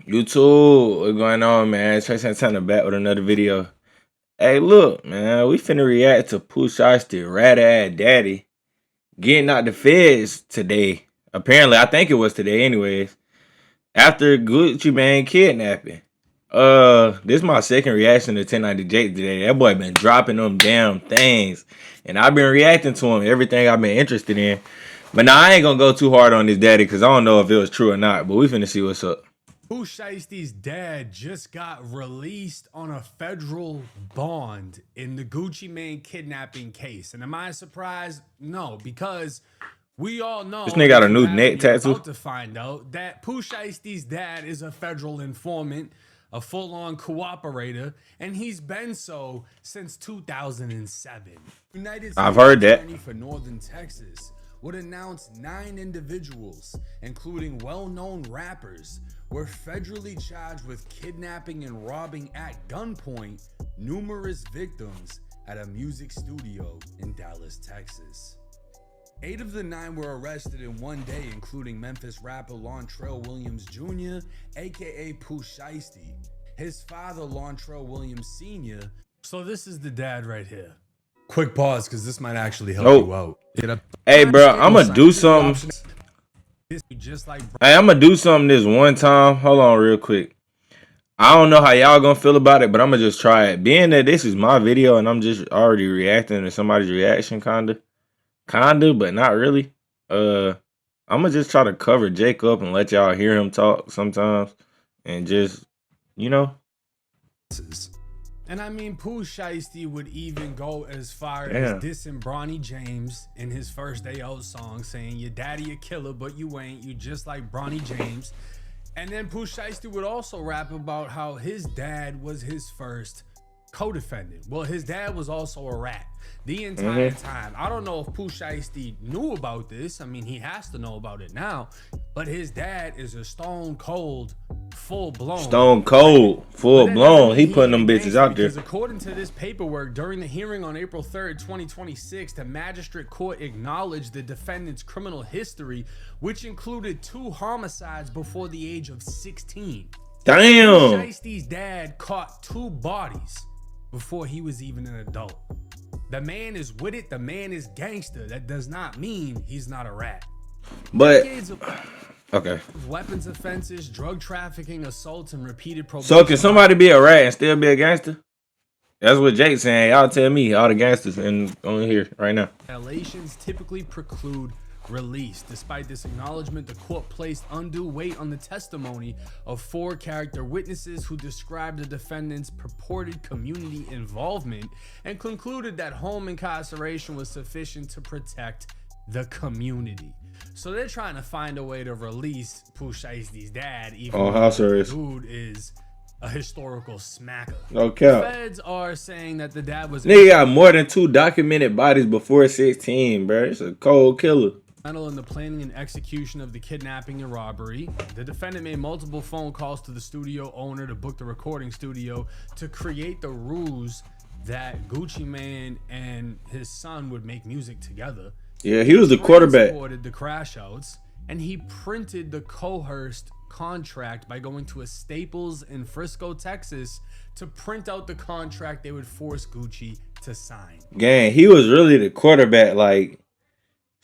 YouTube, what's going on, man? Trey Santana back with another video. Hey, look, man, we finna react to Pooh Shiesty, rat ass daddy, getting out the feds today. Apparently, I think it was today, anyways. After Gucci Mane kidnapping. This is my second reaction to 1090 Jake today. That boy been dropping them damn things, and I've been reacting to him, everything I've been interested in. But now I ain't gonna go too hard on this daddy because I don't know if it was true or not. But we finna see what's up. Pooh Shiesty's dad just got released on a federal bond in the Gucci Mane kidnapping case. And am I surprised? No, because we all know This nigga got a new neck tattoo. about to find out that Pooh Shiesty's dad is a federal informant, a full-on cooperator, and he's been so since 2007. I've heard that. For Northern Texas would announce 9 individuals, including well-known rappers, were federally charged with kidnapping and robbing at gunpoint numerous victims at a music studio in Dallas, Texas. 8 of the 9 were arrested in one day, including Memphis rapper Lontrell Williams Jr., aka Pooh Shiesty, his father Lontrell Williams Sr. So this is the dad right here. Quick pause, because this might actually help you out. Hey, bro, I'm gonna do something. Hey, I'm gonna do something this one time. Hold on real quick. I don't know how y'all gonna feel about it, but I'm gonna just try it. Being that this is my video and I'm just already reacting to somebody's reaction, kinda, but not really. I'm gonna just try to cover Jake up and let y'all hear him talk sometimes, and just, you know. And I mean, Pooh Shiesty would even go as far as dissing Bronny James in his First Day Out song, saying your daddy a killer, but you ain't, you just like Bronny James. And then Pooh Shiesty would also rap about how his dad was his first co-defendant. Well, his dad was also a rat the entire time. I don't know if Pooh Shiesty knew about this. I mean, he has to know about it now, but his dad is a stone cold, full blown. He putting them bitches out there. Because according to this paperwork, during the hearing on April 3rd, 2026, the magistrate court acknowledged the defendant's criminal history, which included 2 homicides before the age of 16. Damn. Shiesty's dad caught 2 bodies before he was even an adult. The man is with it. The man is gangster. That does not mean he's not a rat. But okay. Weapons offenses, drug trafficking, assaults, and repeated probation. So can somebody be a rat and still be a gangster? That's what Jake's saying. Y'all tell me, all the gangsters on here right now. Violations typically preclude release. Despite this acknowledgement, the court placed undue weight on the testimony of 4 character witnesses who described the defendant's purported community involvement and concluded that home incarceration was sufficient to protect the community. So they're trying to find a way to release Pooh Shiesty's dad, even though the dude is a historical smacker. Okay. The feds are saying that the dad was nigga got more than 2 documented bodies before 16, bro. It's a cold killer. In the planning and execution of the kidnapping and robbery. The defendant made multiple phone calls to the studio owner to book the recording studio to create the ruse that Gucci Mane and his son would make music together. Yeah, he was the quarterback. He supported the crash outs, and he printed the coerced contract by going to a Staples in Frisco, Texas, to print out the contract they would force Gucci to sign. Gang, he was really the quarterback. Like,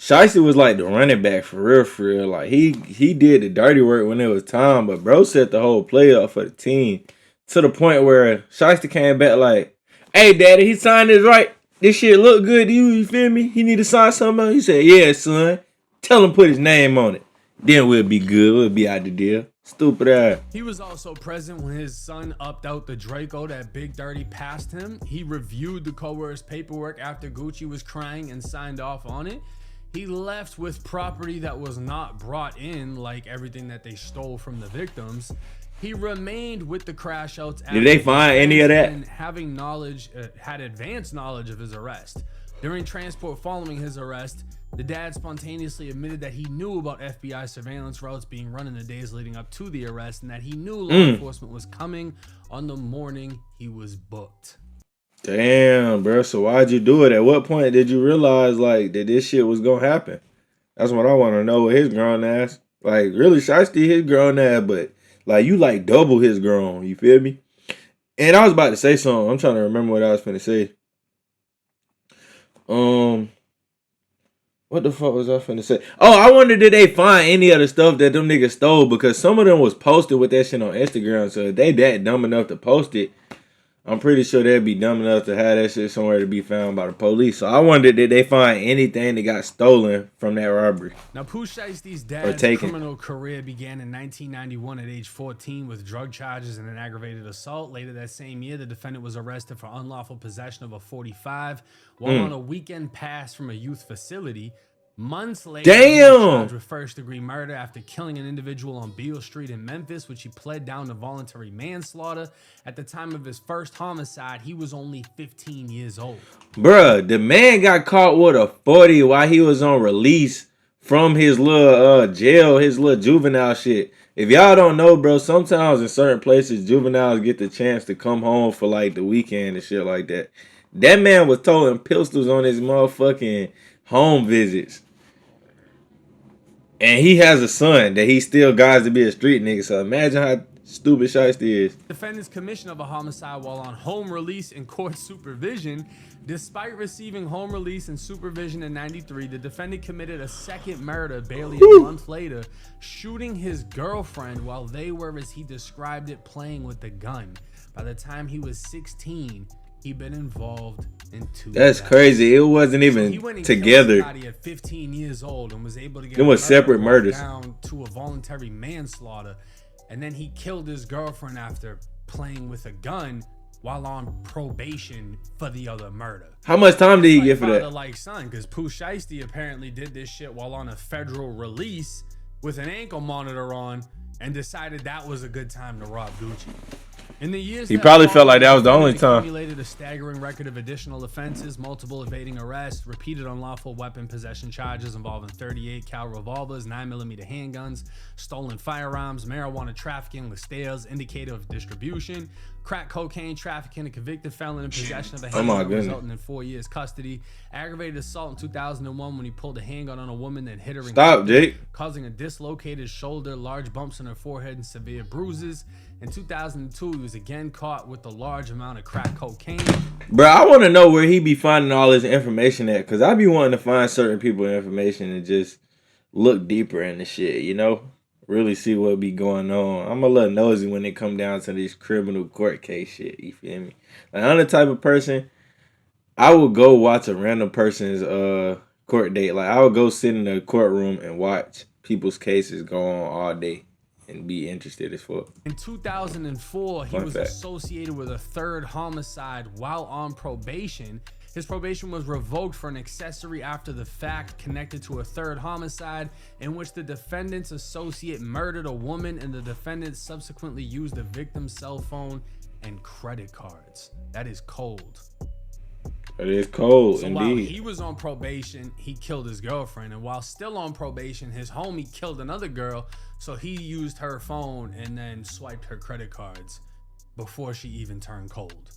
Shiesty was like the running back for real. Like, he did the dirty work when it was time, but bro set the whole play up for the team to the point where Shiesty came back like, hey, daddy, he signed this right. This shit look good to you, you feel me? He need to sign something else. He said, yeah, son. Tell him put his name on it. Then we'll be good. We'll be out the deal. Stupid ass. He was also present when his son upped out the Draco that Big Dirty passed him. He reviewed the coerced paperwork after Gucci was crying and signed off on it. He left with property that was not brought in, like everything that they stole from the victims. He remained with the crash outs. Did they find any of that? And having knowledge, had advanced knowledge of his arrest. During transport following his arrest, the dad spontaneously admitted that he knew about FBI surveillance routes being run in the days leading up to the arrest, and that he knew law enforcement was coming on the morning he was booked. Damn, bro. So why'd you do it? At what point did you realize like that this shit was gonna happen? That's what I want to know with his grown ass. Like, really, Shiesty his grown ass, but Like, you like double his grown. You feel me? And I was about to say something. I'm trying to remember what I was finna say. What the fuck was I finna say? Oh, I wonder did they find any of the stuff that them niggas stole, because some of them was posted with that shit on Instagram. So if they that dumb enough to post it, I'm pretty sure they'd be dumb enough to have that shit somewhere to be found by the police. So I wonder did they find anything that got stolen from that robbery. Now, Pooh Shiesty's dad's criminal career began in 1991 at age 14 with drug charges and an aggravated assault. Later that same year, the defendant was arrested for unlawful possession of a .45 while on a weekend pass from a youth facility. Months later, he was charged with first-degree murder after killing an individual on Beale Street in Memphis, which he pled down to voluntary manslaughter. At the time of his first homicide, he was only 15 years old. Bruh, the man got caught with a 40 while he was on release from his little jail, his little juvenile shit. If y'all don't know, bro, sometimes in certain places, juveniles get the chance to come home for like the weekend and shit like that. That man was throwing pistols on his motherfucking home visits. And he has a son that he still guides to be a street nigga. So imagine how stupid Shiesty is. Defendant's commission of a homicide while on home release and court supervision. Despite receiving home release and supervision in 93, the defendant committed a second murder barely a month later, shooting his girlfriend while they were, as he described it, playing with the gun. By the time he was 16, he'd been involved in 2 That's deaths. Crazy. It wasn't even so he together. At 15 years old and was able to get it was separate murders down to a voluntary manslaughter, and then he killed his girlfriend after playing with a gun while on probation for the other murder. How much time did he get for that? Like son, because Pooh Shiesty apparently did this shit while on a federal release with an ankle monitor on and decided that was a good time to rob Gucci. In the years he probably felt like that was the only time. Accumulated a staggering record of additional offenses, multiple evading arrests, repeated unlawful weapon possession charges involving 38 cal revolvers, 9mm handguns, stolen firearms, marijuana trafficking with stales, indicator of distribution, crack cocaine trafficking, a convicted felon in possession of a handgun resulting in 4 years custody, aggravated assault in 2001 when he pulled a handgun on a woman and hit her causing a dislocated shoulder, large bumps on her forehead, and severe bruises. In 2002, he was again caught with a large amount of crack cocaine. Bro, I want to know where he be finding all this information at, because I be wanting to find certain people information and just look deeper into shit, you know? Really see what be going on. I'm a little nosy when it come down to this criminal court case shit, you feel me? Like, I'm the type of person, I would go watch a random person's court date. Like, I would go sit in the courtroom and watch people's cases go on all day and be interested as fuck. In 2004, he was associated with a third homicide while on probation. His probation was revoked for an accessory after the fact connected to a third homicide in which the defendant's associate murdered a woman and the defendant subsequently used the victim's cell phone and credit cards. That is cold. It is cold, indeed. While he was on probation, he killed his girlfriend. And while still on probation, his homie killed another girl. So he used her phone and then swiped her credit cards before she even turned cold.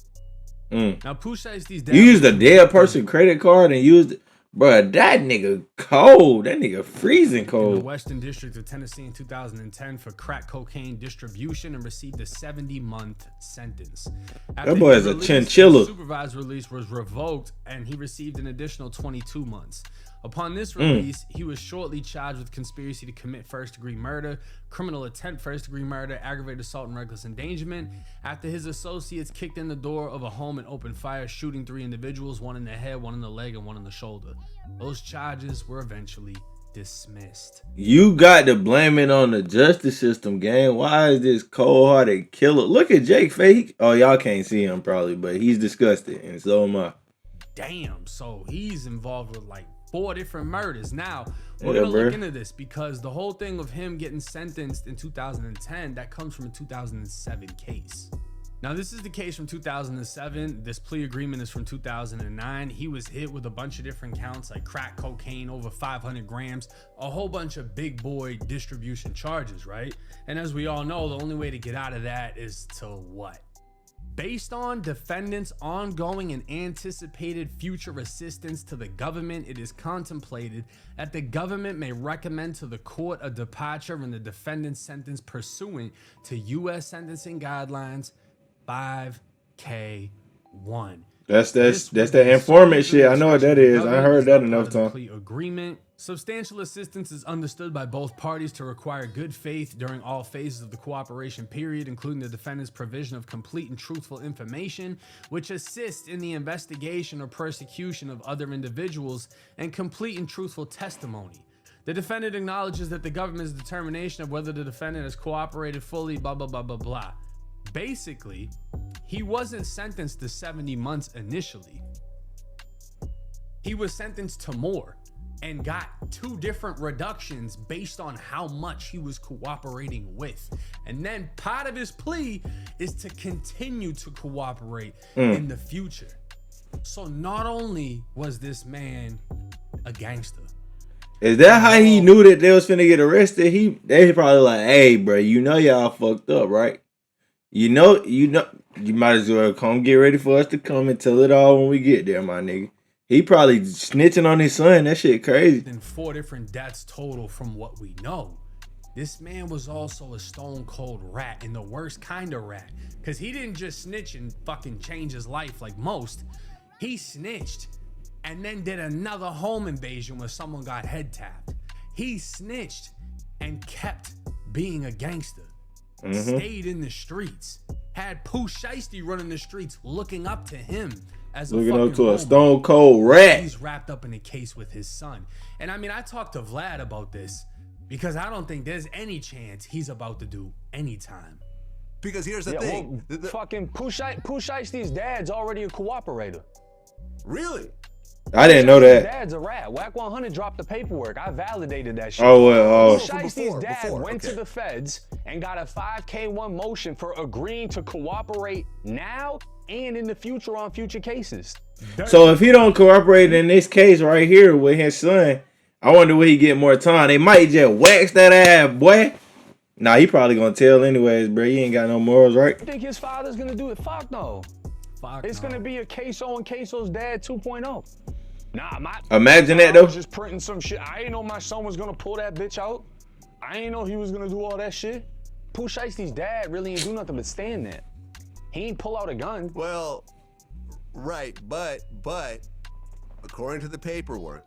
Now, Pooh Shiesty's dad... You used a dead person credit card and used... Bruh, that nigga cold. That nigga freezing cold. In the Western District of Tennessee in 2010 for crack cocaine distribution and received a 70-month sentence. After that boy is a chinchilla. His supervised release was revoked and he received an additional 22 months. Upon this release, he was shortly charged with conspiracy to commit first-degree murder, criminal attempt first-degree murder, aggravated assault, and reckless endangerment. After his associates kicked in the door of a home and opened fire, shooting 3 individuals, 1 in the head, 1 in the leg, and 1 in the shoulder. Those charges were eventually dismissed. You got to blame it on the justice system, gang. Why is this cold-hearted killer? Look at Jake Fake. Oh, y'all can't see him probably, but he's disgusted, and so am I. Damn, so he's involved with like 4 different murders. Now, we're going to look into this because the whole thing of him getting sentenced in 2010, that comes from a 2007 case. Now, this is the case from 2007. This plea agreement is from 2009. He was hit with a bunch of different counts like crack cocaine, over 500 grams, a whole bunch of big boy distribution charges, right? And as we all know, the only way to get out of that is to what? Based on defendant's ongoing and anticipated future assistance to the government, it is contemplated that the government may recommend to the court a departure in the defendant's sentence pursuant to U.S. sentencing guidelines 5K1. That's that informant shit. I know what that is. I heard that enough times. Agreement. Substantial assistance is understood by both parties to require good faith during all phases of the cooperation period, including the defendant's provision of complete and truthful information, which assists in the investigation or persecution of other individuals, and complete and truthful testimony. The defendant acknowledges that the government's determination of whether the defendant has cooperated fully, blah, blah, blah, blah, blah. Basically, he wasn't sentenced to 70 months initially. He was sentenced to more and got 2 different reductions based on how much he was cooperating with. And then part of his plea is to continue to cooperate in the future. So not only was this man a gangster. Is that how he knew that they was finna get arrested? They probably like, hey, bro, you know y'all fucked up, right? You know, you might as well come get ready for us to come and tell it all when we get there, my nigga. He probably snitching on his son. That shit crazy. And 4 different deaths total from what we know. This man was also a stone cold rat, and the worst kind of rat. Because he didn't just snitch and fucking change his life like most. He snitched and then did another home invasion where someone got head tapped. He snitched and kept being a gangster. Stayed in the streets. Had Pooh Shiesty running the streets looking up to him. Looking up to a stone cold rat. He's wrapped up in a case with his son. And I mean, I talked to Vlad about this because I don't think there's any chance he's about to do any time. Because here's the thing. Well, fucking Pooh Shiesty's dad's already a cooperator. Really? I didn't know that. His dad's a rat. Whack 100 dropped the paperwork. I validated that shit. Oh, well. Pooh Shiesty's dad went to the feds and got a 5K1 motion for agreeing to cooperate now and in the future on future cases. So if he don't cooperate in this case right here with his son, I wonder will he get more time. They might just wax that ass, boy. Nah, he probably gonna tell anyways, bro. He ain't got no morals, right? You think his father's gonna do it? Fuck no. It's gonna be a Queso and Queso's dad 2.0. Nah, imagine that though. I was just printing some shit. I ain't know my son was gonna pull that bitch out. I ain't know he was gonna do all that shit. Pooh Shiesty's dad really ain't do nothing but stand there. He ain't pull out a gun. Well, right, but according to the paperwork,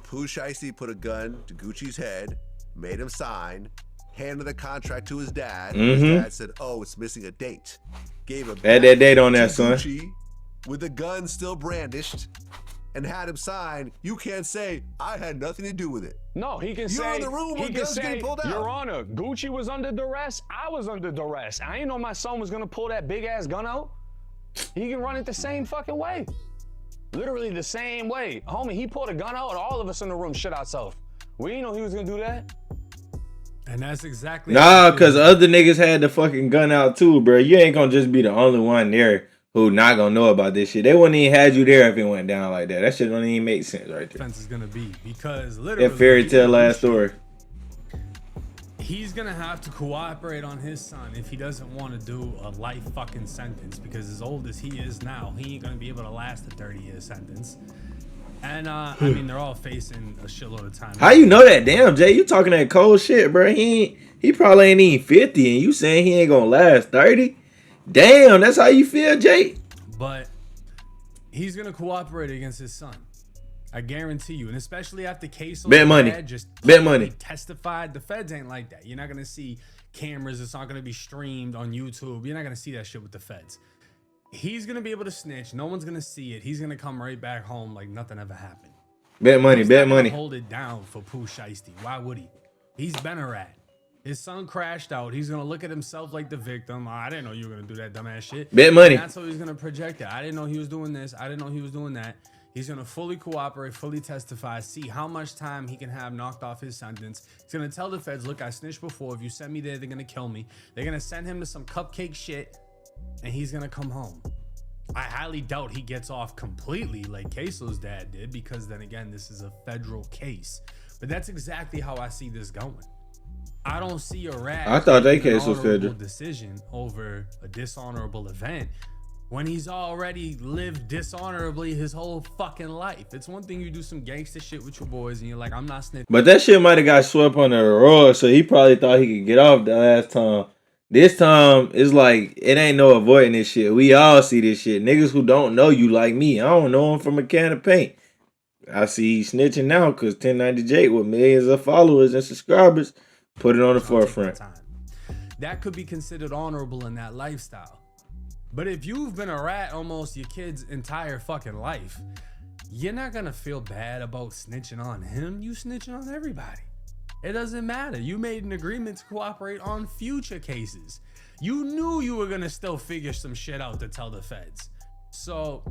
Pooh Shiesty put a gun to Gucci's head, made him sign, handed the contract to his dad. His dad said, "Oh, it's missing a date." Gave him that date on that, son. Gucci, with the gun still brandished, and had him sign. You can't say I had nothing to do with it. No, he can You're say. in the room when he can guns say, getting pulled out. Your Honor, Gucci was under duress. I was under duress. I ain't know my son was gonna pull that big ass gun out. He can run it the same fucking way. Literally the same way. Homie, he pulled a gun out and all of us in the room shit ourselves. We didn't know he was gonna do that. And that's exactly because other niggas had the fucking gun out too, bro. You ain't gonna just be the only one there who not gonna know about this shit. They wouldn't even had you there if it went down like that. That shit don't even make sense right there. Defense is gonna be because literally that fairy tale last story. He's gonna have to cooperate on his son if he doesn't want to do a life fucking sentence, because as old as he is now, he ain't gonna be able to last a 30-year sentence. And I mean, they're all facing a shitload of time. How you know that? Damn, Jay, you talking that cold shit, bro. He probably ain't even 50, and you saying he ain't gonna last 30? Damn, that's how you feel, Jay? But he's gonna cooperate against his son. I guarantee you, and especially after Queso's dad just testified. The feds ain't like that. You're not gonna see cameras. It's not gonna be streamed on YouTube. You're not gonna see that shit with the feds. He's gonna be able to snitch. No one's gonna see it. He's gonna come right back home like nothing ever happened. Bet money. Hold it down for Pooh Shiesty. Why would he? He's been a rat. His son crashed out. He's gonna look at himself like the victim. I didn't know you were gonna do that dumbass shit. Bet money. And that's how he's gonna project it. I didn't know he was doing this. I didn't know he was doing that. He's gonna fully cooperate, fully testify, see how much time he can have knocked off his sentence. He's gonna tell the feds, look, I snitched before. If you send me there, they're gonna kill me. They're gonna send him to some cupcake shit, and he's gonna come home. I highly doubt he gets off completely like Queso's dad did, because then again, this is a federal case. But that's exactly how I see this going. I don't see a rat. I thought that making an case was honorable federal. decision over a dishonorable event when he's already lived dishonorably his whole fucking life. It's one thing you do some gangster shit with your boys and you're like, I'm not snitching. But that shit might have got swept under the rug, so he probably thought he could get off the last time. This time, it's like, it ain't no avoiding this shit. We all see this shit. Niggas who don't know you like me, I don't know him from a can of paint. I see he snitching now because 1090 Jake with millions of followers and subscribers put it on the forefront. That could be considered honorable in that lifestyle. But if you've been a rat almost your kid's entire fucking life, you're not gonna feel bad about snitching on him. You snitching on everybody. It doesn't matter. You made an agreement to cooperate on future cases. You knew you were gonna still figure some shit out to tell the feds. So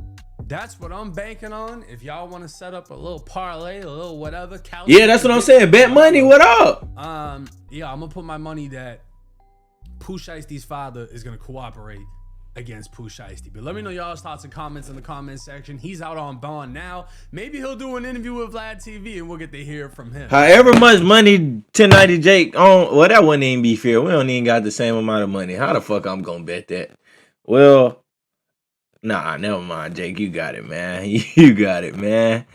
that's what I'm banking on. If y'all want to set up a little parlay, a little whatever. Yeah, that's what I'm saying. Bet money. What up? Yeah, I'm gonna put my money that Pooh Shiesty's father is gonna cooperate against Pooh Shiesty. But let me know y'all's thoughts and comments in the comment section. He's out on bond now. Maybe he'll do an interview with Vlad TV and we'll get to hear from him. However much money 1090 Jake on, well, that wouldn't even be fair. We don't even got the same amount of money. How the fuck I'm gonna bet that? Well, nah, never mind, Jake. You got it, man. You got it, man.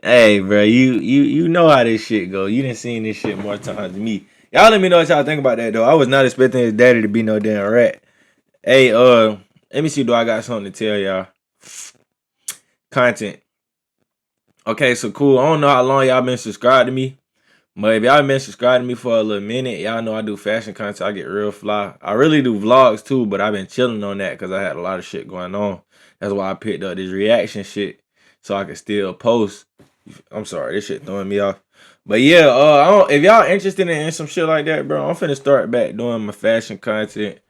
Hey, bro, you know how this shit go. You done seen this shit more times than me. Y'all let me know what y'all think about that, though. I was not expecting his daddy to be no damn rat. Hey, let me see, do I got something to tell y'all? Content. Okay, so cool. I don't know how long y'all been subscribed to me, but if y'all been subscribed to me for a little minute, y'all know I do fashion content. I get real fly. I really do vlogs too, but I've been chilling on that because I had a lot of shit going on. That's why I picked up this reaction shit so I could still post. I'm sorry, this shit throwing me off. But yeah, if y'all interested in some shit like that, bro, I'm finna start back doing my fashion content.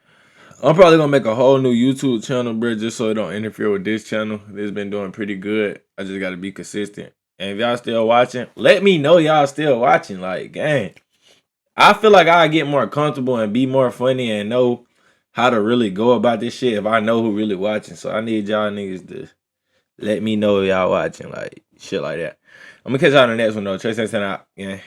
I'm probably gonna make a whole new YouTube channel, bro, just so it don't interfere with this channel. It's been doing pretty good. I just gotta be consistent. And if y'all still watching, let me know y'all still watching. Like, gang, I feel like I get more comfortable and be more funny and know how to really go about this shit if I know who really watching. So I need y'all niggas to let me know if y'all watching, like, shit like that. I'm gonna catch y'all in the next one, though. Trace out. Yeah.